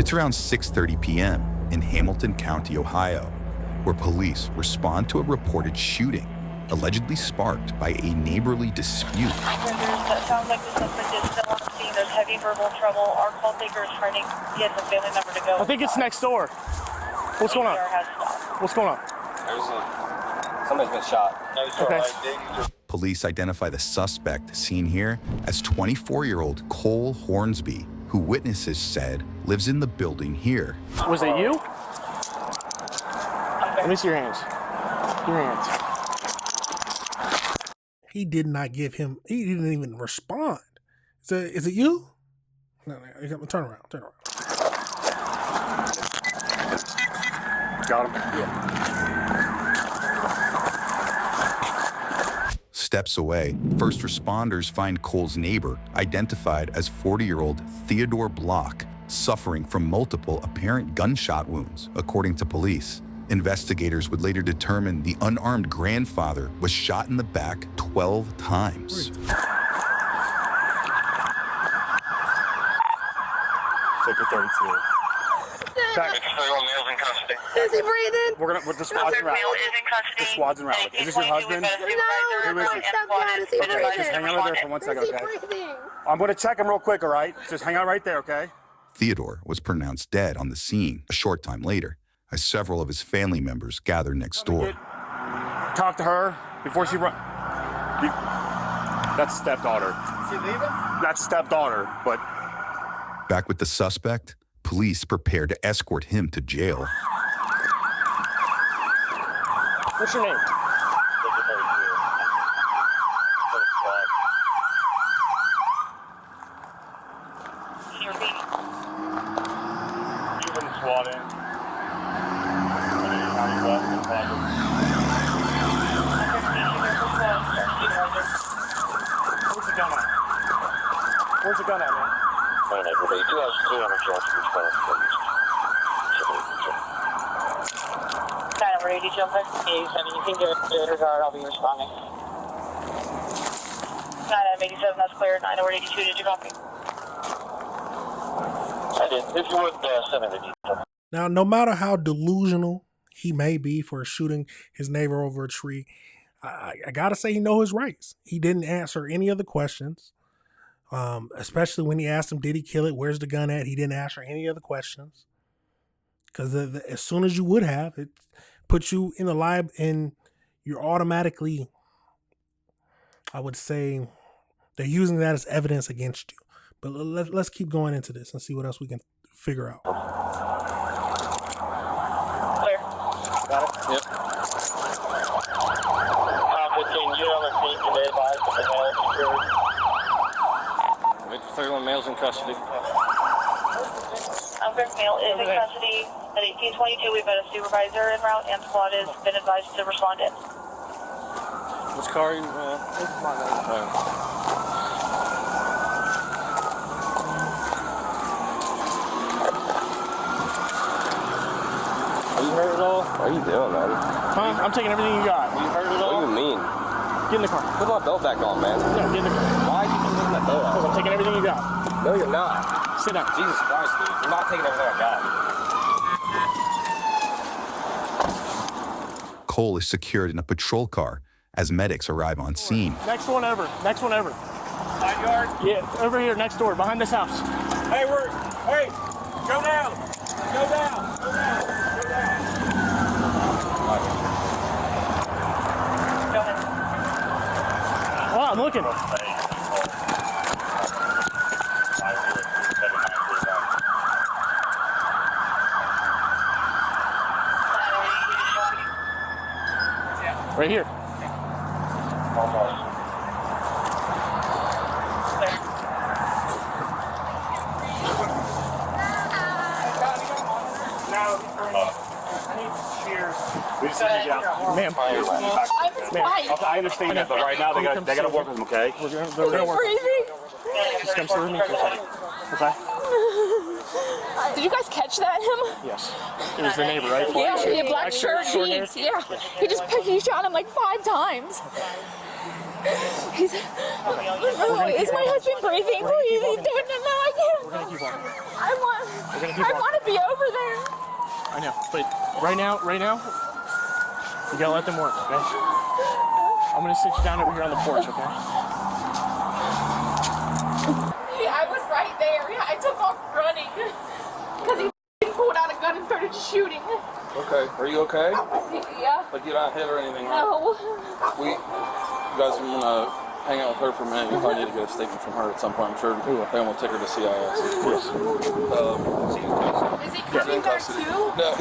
It's around 6:30 p.m. in Hamilton County, Ohio, where police respond to a reported shooting allegedly sparked by a neighborly dispute. It sounds like the suspect is still on the scene. There's heavy verbal trouble. Our call taker is trying to get the family member to go. I think it's next door. What's going on? What's going on? Somebody's been shot. Okay. Police identify the suspect seen here as 24-year-old Cole Hornsby, who witnesses said lives in the building here. Was it you? Let me see your hands. Your hands. He did not give him, he didn't even respond. Is it you? No, turn around. Got him? Yeah. Steps away, first responders find Cole's neighbor, identified as 40-year-old Theodore Block, suffering from multiple apparent gunshot wounds, according to police. Investigators would later determine the unarmed grandfather was shot in the back 12 times. Sector 32. Back. Is he breathing? With the squad's in route. The squad's in route. Is this your husband? No, it's my stepdad. Is he breathing? Just hang out there for 1 second, Is he okay? breathing? I'm going to check him real quick, all right? Just hang out right there, okay? Theodore was pronounced dead on the scene a short time later, as several of his family members gathered next door. Talk to her before she run. That's stepdaughter. Is he leaving? That's stepdaughter, but... Back with the suspect, police prepare to escort him to jail. What's your name? You've been SWAT in. Where's the gun at? Where's the gun at, man? We're ready to jump in. You can give it to regard. I'll be responding. 987, that's clear. 982, did you copy? I did. If you would, send me the details. Now, no matter how delusional he may be for shooting his neighbor over a tree, I gotta say he knows his rights. He didn't answer any of the questions, especially when he asked him, did he kill it? Where's the gun at? He didn't answer any of the questions. Because as soon as you would have, it puts you in the lab and you're automatically, I would say, they're using that as evidence against you. But let's keep going into this and see what else we can figure out. Clear. Got it? Yep. 15, you on the scene, you may advise the male is secured. Victor 31 males in custody. Male is in custody. At 1822, we've got a supervisor en route and squad has been advised to respond in. Which car are you? This is my name. Are you hurt at all? What are you doing, man? Huh? I'm taking everything you got. Are you hurt at all? What do you mean? Get in the car. Put my belt back on, man. No, get in the car. Why are you putting my belt Because on? I'm taking everything you got. No, you're not. Sit down. Jesus Christ, dude. You're not taking everything I got. Cole is secured in a patrol car as medics arrive on scene. Next one over. Next one over. 9 yard? Yeah, over here, next door, behind this house. Hey, hey, go down. Go down. Go down. Go down. Go ahead. Oh, I'm looking. Right here. Almost. Ma'am. I understand that, but right now they got to work with him, okay? We're gonna work. Just come sit with me for a second. Okay? Did you guys catch that him? Yes. It was the neighbor, right? Yeah, black shirt, jeans. Yeah. He shot him like 5 times. Is my husband breathing? Please, he's doing it now. I can't. We're gonna keep on. I want. We're gonna keep I walking. want to be over there. I know, but right now, you gotta let them work, okay? I'm gonna sit you down over here on the porch, okay? Yeah, I was right there. Yeah, I took off running because he pulled out a gun and started shooting. Okay, are you okay? Yeah. Like you're not hit or anything, right? No. You guys want to hang out with her for a minute. You probably need to get a statement from her at some point. I'm sure they're going to take her to CIS. Yes. Is he coming back too? No,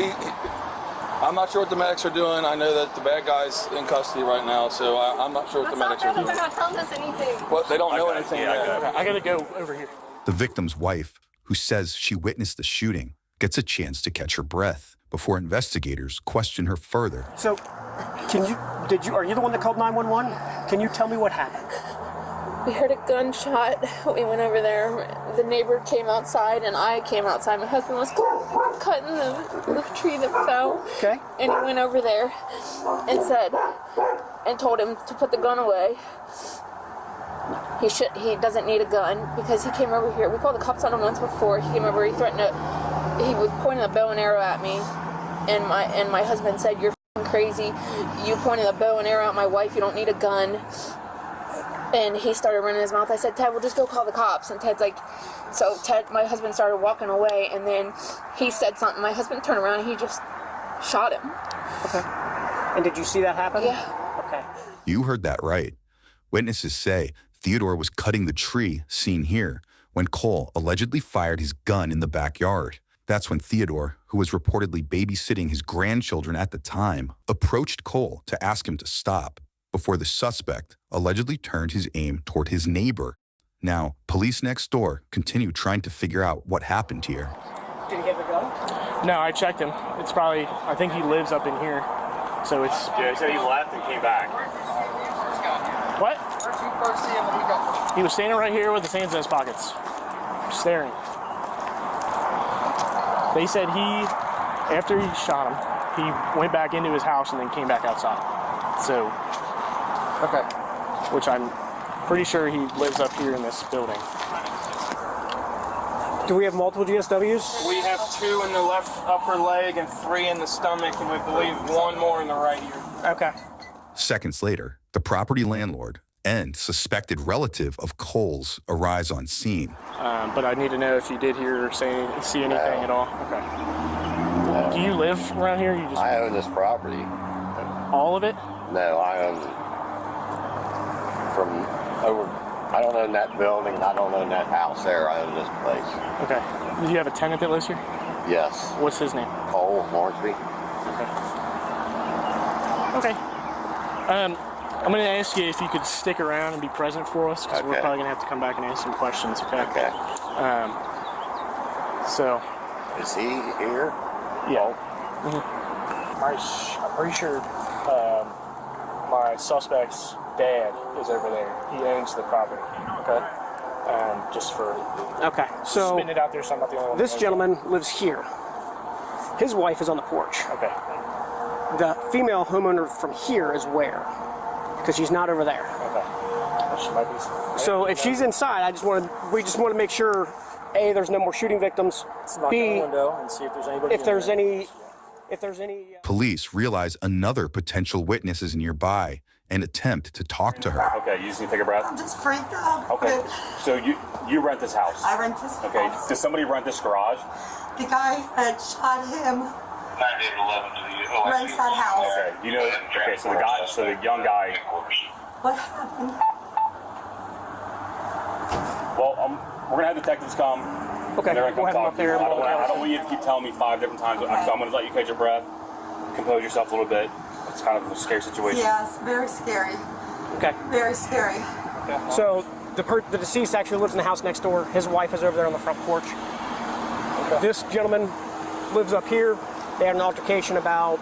I'm not sure what the medics are doing. I know that the bad guy's in custody right now, so I'm not sure what the medics are doing. They're not telling us anything. Well, they don't know anything yet. I gotta go over here. The victim's wife, who says she witnessed the shooting, gets a chance to catch her breath before investigators question her further. So, are you the one that called 911? Can you tell me what happened? We heard a gunshot. We went over there. The neighbor came outside and I came outside. My husband was cutting the tree that fell. Okay. And he went over there and told him to put the gun away. He doesn't need a gun because he came over here. We called the cops on him once before. He came over, he was pointing a bow and arrow at me. And my husband said, "You're f***ing crazy. You pointed a bow and arrow at my wife. You don't need a gun." And he started running his mouth. I said, "Ted, we'll just go call the cops." And Ted's like, so my husband started walking away, and then he said something. My husband turned around and he just shot him. Okay. And did you see that happen? Yeah. Okay. You heard that right. Witnesses say Theodore was cutting the tree seen here when Cole allegedly fired his gun in the backyard. That's when Theodore, who was reportedly babysitting his grandchildren at the time, approached Cole to ask him to stop before the suspect allegedly turned his aim toward his neighbor. Now, police next door continue trying to figure out what happened here. Did he get the gun? No, I checked him. It's probably, I think he lives up in here. So it's... Yeah, he said he left and came back. What? He was standing right here with his hands in his pockets, staring. They said after he shot him, he went back into his house and then came back outside. So, Okay. which I'm pretty sure he lives up here in this building. Do we have multiple GSWs? We have 2 in the left upper leg and 3 in the stomach, and we believe 1 more in the right ear. Okay. Seconds later, the property landlord and suspected relative of Cole's arrives on scene. But I need to know if you did hear or see anything at all. Okay. Do you live around here? You just I own this property. all of it? No, I own from over. I don't own that building. I don't own that house there. I own this place. Okay. Do you have a tenant that lives here? Yes. What's his name? Cole Hornsby. Okay. I'm going to ask you if you could stick around and be present for us, because we're Okay. probably going to have to come back and ask some questions, okay? Okay. So, Is he here? yeah. I'm pretty sure my suspect's dad is over there. He owns the property, okay? Just for Okay. So spitting it out there so I'm not the only one. this that knows gentleman lives here. His wife is on the porch. that. Okay. The female homeowner from here is where? Because she's not over there. Okay. Well, she might be. So if she's inside, we just want to make sure, A, there's no more shooting victims. Let's knock on B, the window and see if there's anybody. if there's any. Police realize another potential witness is nearby and attempt to talk to her. Okay, you just need to take a breath. I'm just freaked out. Okay. So you rent this house? I rent this Okay. house. Does somebody rent this garage? The guy that shot him rents that house. Okay. You know. Okay. So the young guy. What happened? Well, we're gonna have detectives come. Okay, They're gonna we'll have them talk up to you. there. I don't want you to keep telling me 5 different times. So I'm gonna let you catch your breath, compose yourself a little bit. It's kind of a scary situation. Yes, very scary. Okay. Very scary. So the deceased actually lives in the house next door. His wife is over there on the front porch. This gentleman lives up here. They had an altercation about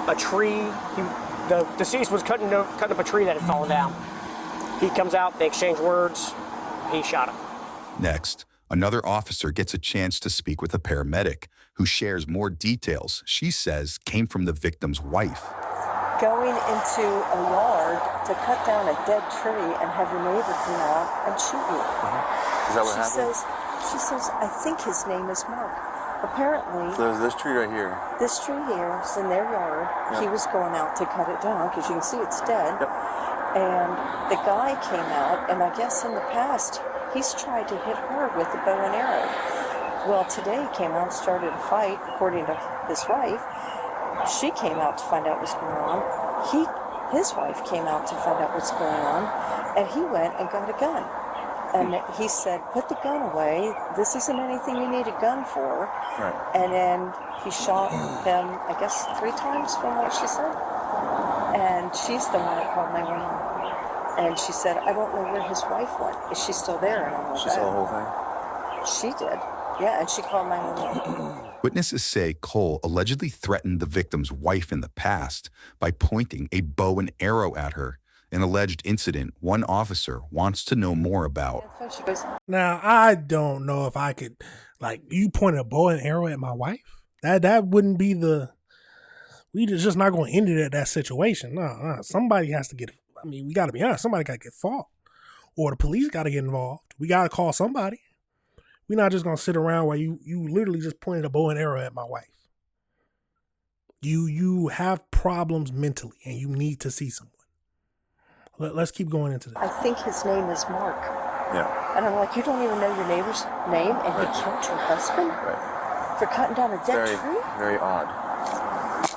a tree. The deceased was cutting up a tree that had fallen down. He comes out, they exchange words, he shot him. Next, another officer gets a chance to speak with a paramedic who shares more details she says came from the victim's wife. Going into a yard to cut down a dead tree and have your neighbor come out and shoot you. Is that what happened? She says, She says, I think his name is Mark. Apparently, So there's this tree right here. this tree here is in their yard. Yep. He was going out to cut it down because you can see it's dead. Yep. And the guy came out, and I guess in the past, he's tried to hit her with the bow and arrow. Well, today he came out and started a fight, according to his wife. She came out to find out what's going on. His wife came out to find out what's going on, and he went and got a gun. And he said, put the gun away. This isn't anything you need a gun for. Right. And then he shot him, I guess, 3 times from what she said. And she's the one that called 911. And she said, I don't know where his wife went. Is she still there? And I'm like, She saw the whole thing? She did. Yeah, and she called 911. Witnesses say Cole allegedly threatened the victim's wife in the past by pointing a bow and arrow at her, an alleged incident one officer wants to know more about. She goes, Now, I don't know if I could, like, you point a bow and arrow at my wife? That wouldn't be we just not going to end it at that situation. No, somebody has to get, I mean, we got to be honest, somebody got to get fought. Or the police got to get involved. We got to call somebody. We're not just going to sit around while you literally just pointed a bow and arrow at my wife. You have problems mentally, and you need to see someone. Let's keep going into this. I think his name is Mark. Yeah. And I'm like, you don't even know your neighbor's name, and he killed your husband? Right. For cutting down a dead tree? Very odd.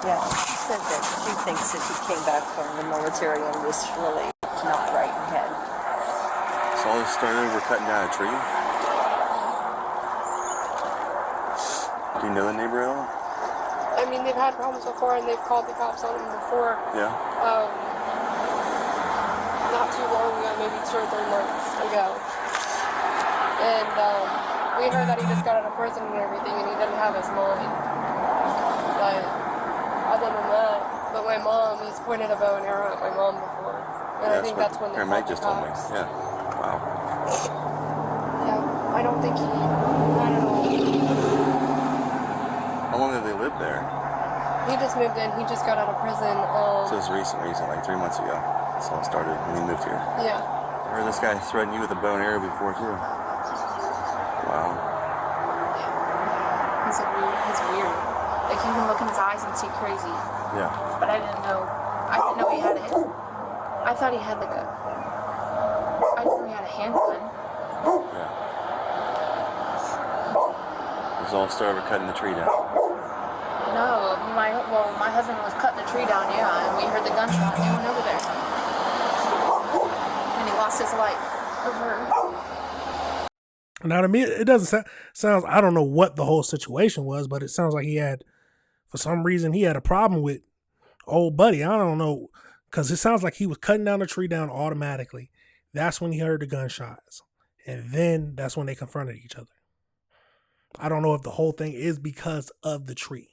Yeah, she said that she thinks that he came back from the military and was really not right in head. So all this started over cutting down a tree? Do you know the neighbor at all? I mean, they've had problems before, and they've called the cops on him before. Yeah. Not too long ago, maybe 2 or 3 months ago. And we heard that he just got out of prison and everything, and he didn't have his mind. But other than that, but my mom, he's pointed a bow and arrow at my mom before. And I think that's when they called the cops. Yeah. Wow. Yeah, I don't think he, I don't know. How long have they lived there? He just moved in. He just got out of prison. So it's recent, like 3 months ago. That's all it started when he moved here. Yeah. I heard this guy threatened you with a bow and arrow before too. Wow. He's weird. Like, you can look in his eyes and see crazy. Yeah. But I didn't know he had I thought he had like I didn't know he had a handgun. Yeah. It was all started with cutting the tree down. No, my husband was cutting the tree down, yeah, and we heard the gunshot and he went over there. And he lost his life over. Now, to me, it doesn't sound, I don't know what the whole situation was, but it sounds like he had, for some reason, he had a problem with old buddy. I don't know, because it sounds like he was cutting down the tree down automatically. That's when he heard the gunshots. And then that's when they confronted each other. I don't know if the whole thing is because of the tree.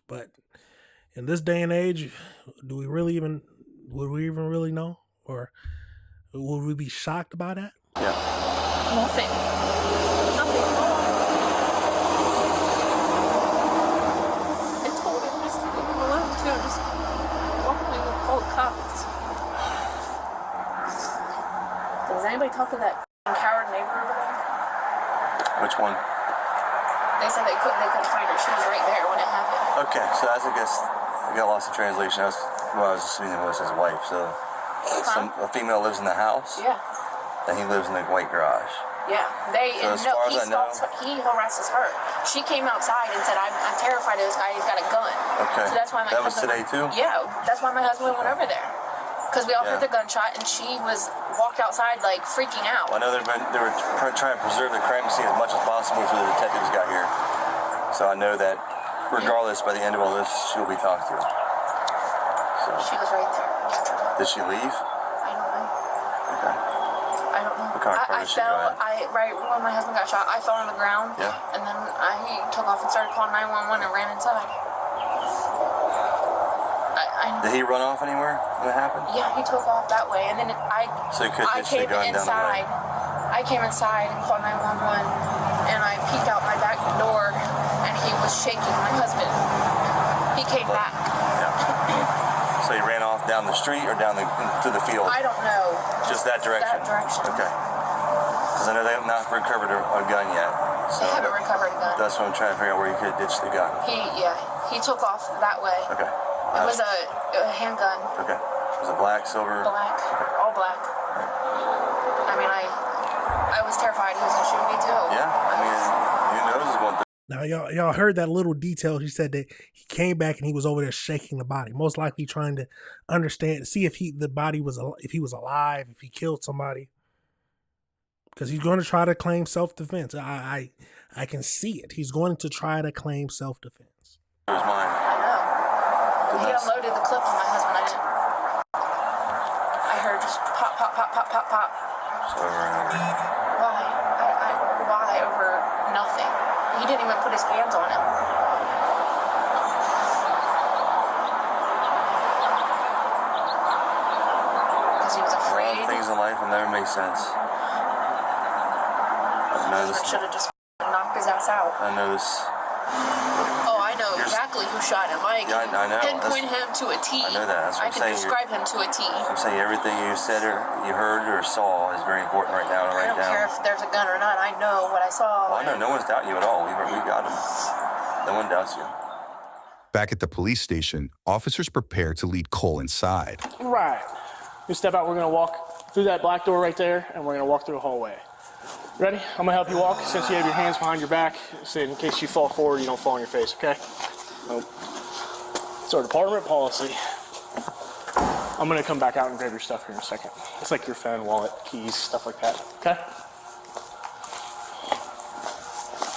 But in this day and age, would we even really know? Or would we be shocked by that? Yeah. Nothing. I told him just to leave him alone too. Just walk away and call the cops. Does anybody talk to that coward neighbor over there? Which one? They said they couldn't find her. She was right there when it happened. Okay, so I guess I got lost in translation. I was assuming it was his wife. So a female lives in the house. Yeah. And he lives in the white garage. Yeah, he harasses her. She came outside and said, I'm terrified of this guy, he's got a gun. Okay. So that's why that was today too? Yeah, that's why my husband went over there. Because we all heard the gunshot and she walked outside like freaking out. Well, I know they were trying to preserve the crime scene as much as possible before the detectives got here. So I know that regardless, by the end of all this, she'll be talked to. So. She was right there. Did she leave? I don't know. Okay. I don't know. I fell, right when my husband got shot, I fell on the ground. Yeah. And then he took off and started calling 911 and ran inside. Did he run off anywhere when it happened? Yeah, he took off that way. And then I came inside. I came inside and called 911. And I peeked out my back door and he was shaking my husband. He came back. Yeah. So he ran off down the street or down through the field? I don't know. Just that direction? That direction. Okay. Because I know they have not recovered a gun yet. So They haven't recovered a gun. that's what I'm trying to figure out where you could ditch the gun. He took off that way. Okay. It was a handgun. Okay. Was it black, silver? Black. All black. I mean, I was terrified he was going to shoot me too. Yeah. I mean, who knows what's going through. Now, y'all heard that little detail. He said that he came back and he was over there shaking the body, most likely trying to understand, see if he was alive, if he killed somebody, because he's going to try to claim self-defense. I can see it. He's going to try to claim self-defense. It was mine. I know. He unloaded the clip on my husband. I heard just pop, pop, pop, pop, pop, pop. So over and over. Why? Why over nothing? He didn't even put his hands on him. Because he was afraid. Things in life will never make sense. I know this. Should have just knocked his ass out. I know this. Oh, I know exactly who shot him. I Yeah, I know. pinpoint him to a T. I know that. That's what I'm I can saying. describe him to a T. I'm saying everything you said or you heard or saw is very important right now. I don't care if there's a gun or not. I know what I saw. Well, I know no one's doubting you at all. We got him. No one doubts you. Back at the police station, officers prepare to lead Cole inside. Right. You step out, we're gonna walk through that black door right there, and we're gonna walk through a hallway. Ready? I'm gonna help you walk since you have your hands behind your back, so in case you fall forward, you don't fall on your face, okay? It's our department policy. I'm gonna come back out and grab your stuff here in a second. It's like your phone, wallet, keys, stuff like that, okay?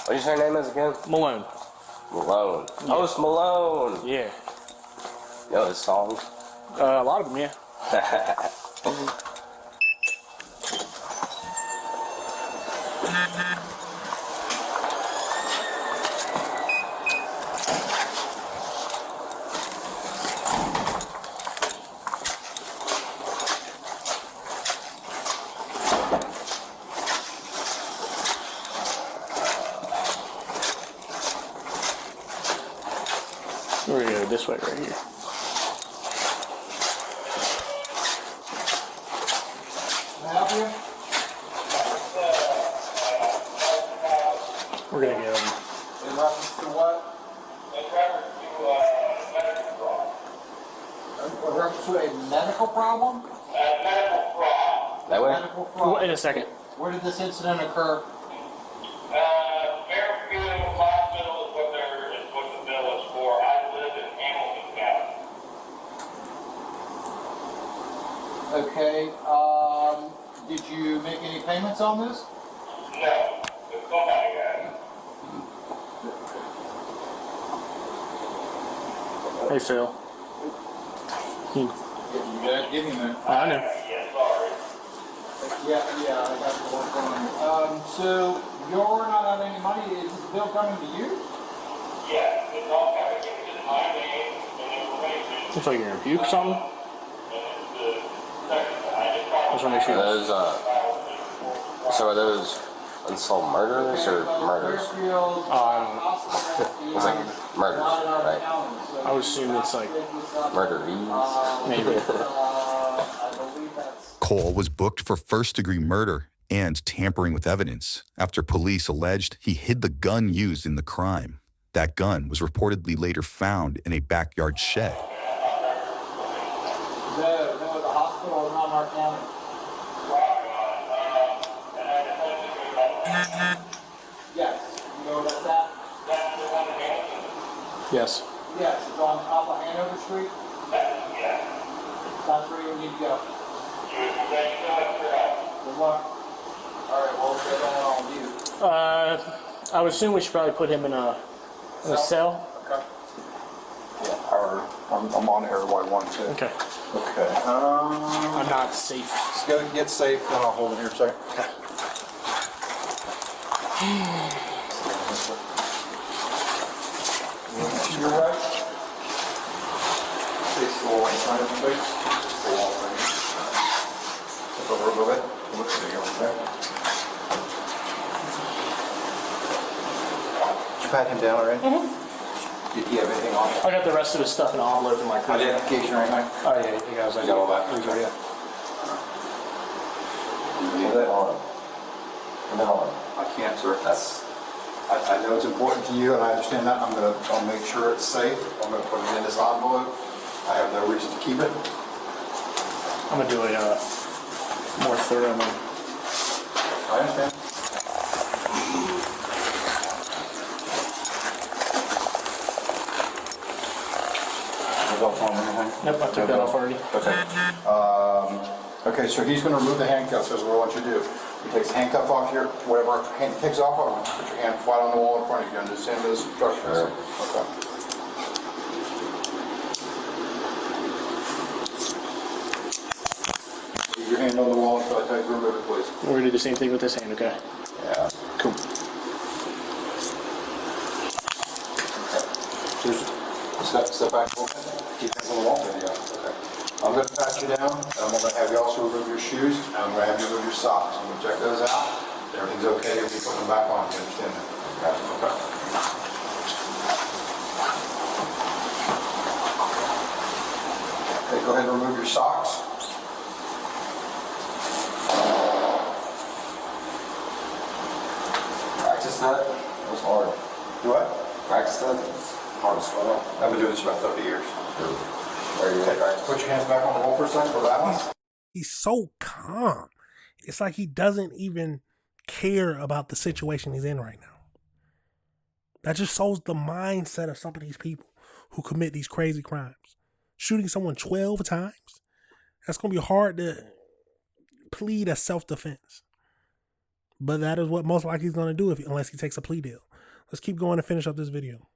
What did you say your name is again? Malone. Malone. Yeah. Oh, it's Malone. Yeah. You know his songs? A lot of them, yeah. We're gonna go this way right here. We're gonna get him. In reference to what? In reference to a medical problem? That way? Medical fraud. Wait a second. Where did this incident occur? Fairfield Hospital is what the bill is for. I live in Hamilton County. Okay. Did you make any payments on this? No, but somebody got it. Hey, Phil. You gotta give me a minute. I know. Yeah, sorry. Yeah, I got the work on. So you're not out any money. Is this bill coming to you? Yeah, it's all coming in my name and information. Looks like you're gonna puke or something. Just wanna make sure. Those, so are those unsolved murders or murders? I don't know. It's like murders, right? I would assume it's like murderies. Maybe. Cole was booked for first-degree murder and tampering with evidence after police alleged he hid the gun used in the crime. That gun was reportedly later found in a backyard shed. No, the hospital is not in our county. Yes, you know where that's at? Yes. Yes, it's on Alpha Hanover Street. Yeah. That's where you need to go. Good luck. All right, well, what's going on with you? I would assume we should probably put him in a cell. Okay. Yeah, I'm on airway 1 too. Okay. Okay. I'm not safe. Just go get safe, then I'll hold it here a second. Okay. To your right. Face the wall in front of you, please. The wall right here. Step over a little bit. There you go. Okay. Did you pat him down already? Mm-hmm. You have anything on? I got the rest of his stuff in an envelope in my car. Identification right now. Oh yeah, you guys. You got all that? Please, yeah. Leave that on. No. I can't, sir. That's. I know it's important to you, and I understand that. I'll make sure it's safe. I'm gonna put it in this envelope. I have no reason to keep it. I'm gonna do a more thorough one. I understand. Nope, I took that off already. Okay. Okay, so he's going to remove the handcuffs. That's what I want you to do. He takes the handcuff off your, whatever hand he takes off of, put your hand flat on the wall in front of you. Understand those instructions? Okay. Leave your hand on the wall until I tell you to remove it, please. We're gonna do the same thing with this hand, okay? Yeah. Cool. Step back a little bit. Keep hands on the wall. There you go. Okay. I'm going to pat you down, and I'm going to have you also remove your shoes, and I'm going to have you remove your socks. I'm going to check those out. If everything's okay, you'll be putting them back on. You understand that? Okay. Okay, go ahead and remove your socks. Practice that? It was hard. Do what? Practice that? Hard to swallow. I've been doing this about 30 years. Okay. Put your hands back on the wall for a second for that one. He's so calm. It's like he doesn't even care about the situation he's in right now. That just shows the mindset of some of these people who commit these crazy crimes. Shooting someone 12 times, that's going to be hard to plead as self-defense. But that is what most likely he's going to do unless he takes a plea deal. Let's keep going and finish up this video.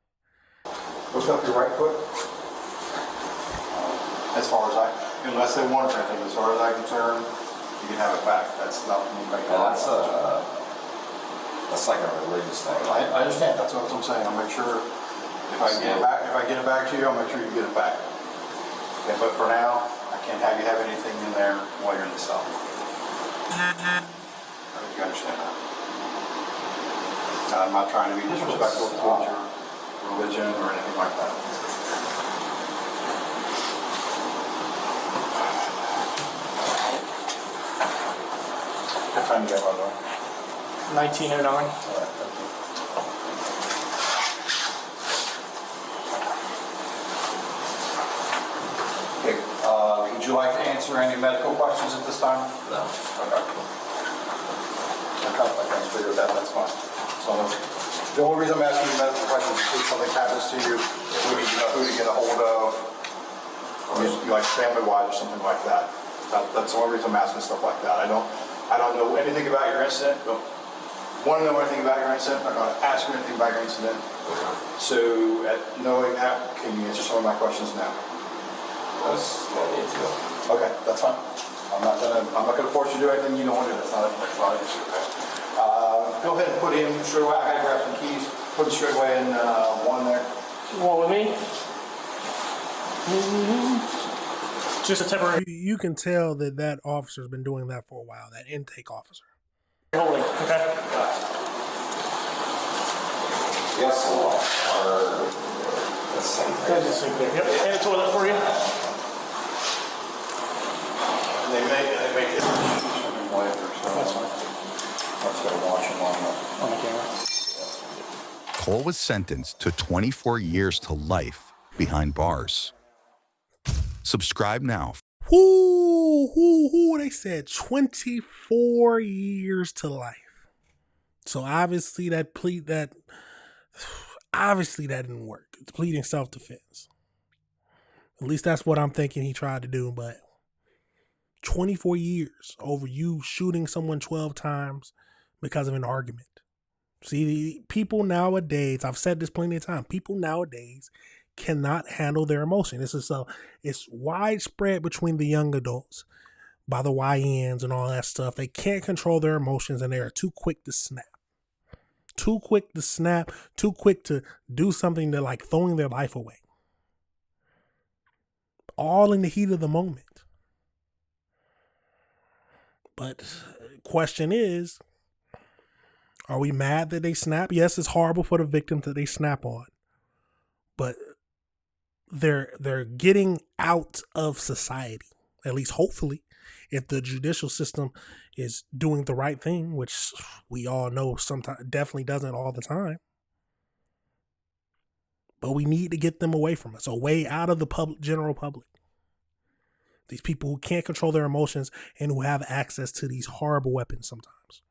Lift up your right foot. As far as unless they want it or anything, as far as I'm concerned, you can have it back. That's not make it. That's like a religious thing. I understand. That's what I'm saying. I'll make sure if I get it back to you, I'll make sure you get it back. Okay, but for now, I can't have you have anything in there while you're in the cell. I think you understand that. I'm not trying to be disrespectful towards your religion or anything like that. What time do you have on there? 1909. All right, thank you. Okay, would you like to answer any medical questions at this time? No. Okay. I can figure that, that's fine. So the only reason I'm asking you medical questions is if something happens to you, we need to know who to get a hold of, or you like family-wise or something like that. That's the only reason I'm asking stuff like that. I don't know anything about your incident, but want to know anything about your incident. I'm going to ask you anything about your incident. So, knowing that, can you answer some of my questions now? Okay, that's fine. I'm not gonna force you to do anything you don't want to do. That's not an issue. Okay. Go ahead and put in straight away. I gotta grab some keys. Put them straight away in one there. You want with me? Just a temporary. You can tell that officer's been doing that for a while. That intake officer. Holding. Okay. Yes, or the same thing. That's the same thing. Yep. And a toilet for you. They make it later, so that's fine. Let's go watch them on the camera. Cole was sentenced to 24 years to life behind bars. Subscribe now. They said 24 years to life. So obviously that didn't work. It's pleading self-defense. At least that's what I'm thinking he tried to do, but 24 years over you shooting someone 12 times because of an argument. See, people nowadays, I've said this plenty of times, people nowadays cannot handle their emotion. It's widespread between the young adults by the YNs and all that stuff. They can't control their emotions and they are too quick to snap. Too quick to do something to like throwing their life away. All in the heat of the moment. But question is, are we mad that they snap? Yes, it's horrible for the victims that they snap on. But they're getting out of society, at least hopefully. if the judicial system is doing the right thing, which we all know sometimes definitely doesn't all the time. But we need to get them away from us, away out of the general public. These people who can't control their emotions and who have access to these horrible weapons sometimes.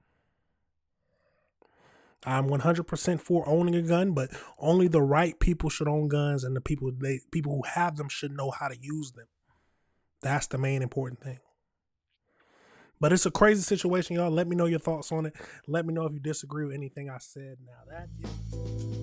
I'm 100% for owning a gun, but only the right people should own guns, and the people who have them should know how to use them. That's the main important thing. But it's a crazy situation, y'all. Let me know your thoughts on it. Let me know if you disagree with anything I said. Now that is